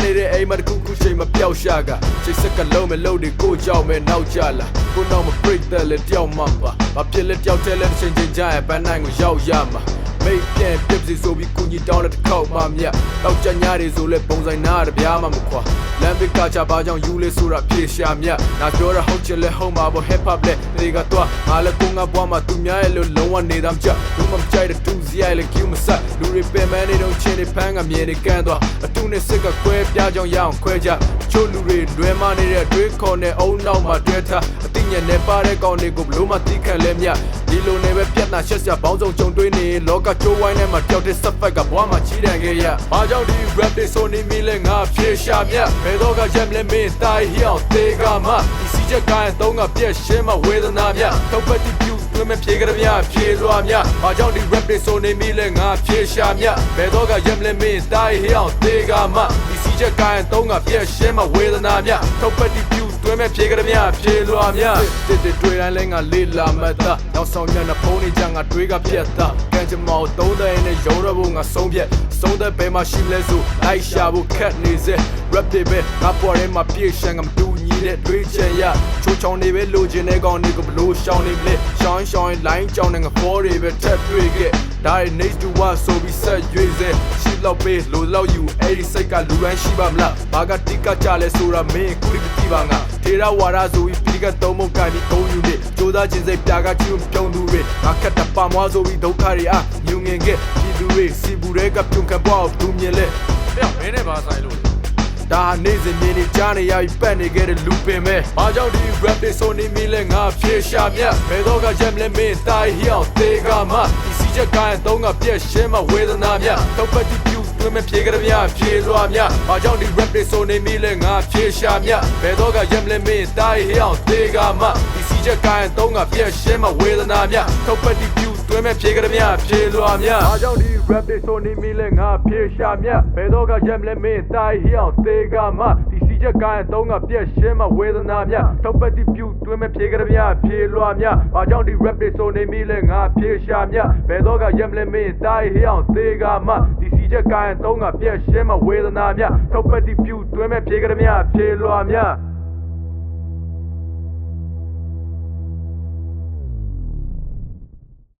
နေတဲ့အိမ်မှာတခုခုချိန်မပြောက်ရှာကချိန်စက်ကလုံးမဲ့လို့တွေကိုကြောက်မဲ့နောက်ကြလာကိုတော့မ break တဲ့လေတယောက်မှပါဘာဖြစ်လဲတယောက်တည်းလဲတစ်ချိန်ချင်းကြရဲ့ပန်းနိုင်ကိုရောက်ရမှာမိတ်ပြန်ပြစ်စီဆိုပြီးကုညီတောင်းတဲ့တစ်ခေါက်မှမြတ်တော့ကြညာတွေဆိုလဲပုံဆိုင်နာတပြားမှမခွာလမ်းပိကချဘာကြောင့်ယူလေးဆိုတာပြေရှာမြတ်ငါပြောရဟုတ်ချင်လဲဟုတ်မှာပေါ့ hip hop လဲဒီကတော့ငါလည်းကိုငါဘွားမှာသူများရဲ့လို့လုံးဝနေသားမကြဘူးမကြိုက်တဲ့သူစီရိုက်လေ cue မဆက်လူတွေပင်မနေတော့ချင်းတွေဖမ်းကမြင်နေကန်းသွားအတူနဲ့စစ်ကကွဲပြားကြောင်ရအောင်ခွဲကြချို့လူတွေလွဲမနေတဲ့အတွေးခေါ်နဲ့အုံနောက်မှာတွဲထားအသိဉာဏ်နဲ့ပါတဲ့ကောင်တွေကိုဘလို့မှသိခံလဲမြတ်ဒီလိုနဲ့ပဲပြတ်နာရှက်စရာဘောင်းစုံကြုံတွေးနေလောကကျိုးဝိုင်းထဲမှာတယောက်တည်းစက်ဖက်ကဘွားမှာချီးတန်ခဲ့ရဘာကြောင့်ဒီ rap တွေဆိုနေမိလဲငါဖြေရှာမြတ်ဘယ်တော့ကရက်မလဲမင်းတိုင်းဟျောင်းသေးကမှဒီစီချက်ကိုင်းတော့ငါပြက်ရှင်းမှဝေဒနာမြတ်ထုတ်ပတ်တီပြူတွင်းမဖြေကြရမြဖြေလွှာမြတ်ဘာကြောင့်ဒီ rap တွေဆိုနေမိလဲငါဖြေရှာမြတ်ဘယ်တော့ကရက်မလဲမင်းတိုင်းဟျောင်းသေးကမှဒီစီချက်ကိုင်းတော့ငါပြက်ရှင်းမှဝေဒနာမြတ်ထုတ်ပတ်တီပြူတွင်းမဖြေကြရမြဖြေလွှာမြတ်တစ်တွေ့တိုင်းလဲငါလေးလာမှတ်တာနောက်ဆောင်ညနေဖုန်းနေကြငါတွေးကပြက်တာကံကြမောက်သုံးတဲ့နဲ့ရုံးရဖို့ငါဆုံးဖြတ်ဆုံးတဲ့ဘယ်မှာရှိလဲဆိုလိုက်ရှာဖို့ခက်နေစေ rap တွေပဲငါပေါ်ထဲမှာပြေရှန်ကမတူညီတဲ့တွေးချင်ရချိုးချောင်းနေပဲလိုချင်တဲ့ကောင်တွေကိုဘလို့ရှောင်းနေမလဲရှောင်းရှောင်းလိုင်းကြောင်းနဲ့ငါဖော်တွေပဲထပ်တွေ့ခဲ့ဒါတွေ next to what ဆိုပြီးဆက်ရွေးစေရှိလောက်ပေးလိုလောက်ယူအဲ့ဒီစိတ်ကလူတိုင်းရှိပါမလားဘာကတိကကြလဲဆိုတာမင်းခုဒီမသိပါငါထေရဝါဒဆိုပြီးပြီးကတော့မုတ်ကိုင်ပြီးကုန်ယူနေကြိုးစားခြင်းစိတ်ပြာကချူပြုံးသူတွေငါခက်တပါမွားဆိုပြီးဒုက္ခတွေအားညူငင်ခဲ့ပြည်သူတွေစီဘူးတွေကပြုံခံပွားအောင်သူမြင်လဲပြောင်းမင်းနဲ့ပါဆိုင်လို့ဒါနေစဉ်မြင်နေကြားနေရပြီးပတ်နေခဲ့တဲ့လူပင်ပဲဘာကြောင့်ဒီ rap တွေဆိုနေမိလဲငါဖြေရှာမြတ်ဘယ်တော့ကရက်မလဲမင်းတိုင်းဟျောင်းသေးကမှဒီစီချက်ကိုင်းတော့ငါပြက်ရှင်းမှဝေဒနာမြတ်ထုတ်ပတ်တီပြူတွင်းမဖြေကြရမြဖြေလွှာမြဘာကြောင့်ဒီ rap တွေဆိုနေမိလဲငါဖြေရှာမြတ်ဘယ်တော့ကရက်မလဲမင်းတိုင်းဟျောင်းသေးကမှဒီစီချက်ကိုင်းတော့ငါပြက်ရှင်းမှဝေဒနာမြတ်ထုတ်ပတ်တီပြူတွင်းမဖြေကြရမြဖြေလွှာမြဘာကြောင့်ဒီ rap တွေဆိုနေမိလဲငါဖြေရှာမြတ်ဘယ်တော့ကရက်မလဲမင်းတိုင်းဟျောင်းသေးကမှဒီစီချက်ကိုင်းတော့ငါပြက်ရှင်းမှဝေဒနာမြထုတ်ပတ်တီပြူတွင်းမဖြေကြရမြဖြေလွှာမြဘာကြောင့်ဒီ rap တွေဆိုနေမိလဲငါဖြေရှာမြတ်ဘယ်တော့ကရက်မလဲမင်းတိုင်းဟျောင်းသေးကမှဒီစီချက်ကိုင်းတော့ငါပြက်ရှင်းမှဝေဒနာမြထုတ်ပတ်တီပြူတွင်းမဖြေကြရမြဖြေလွှာမြ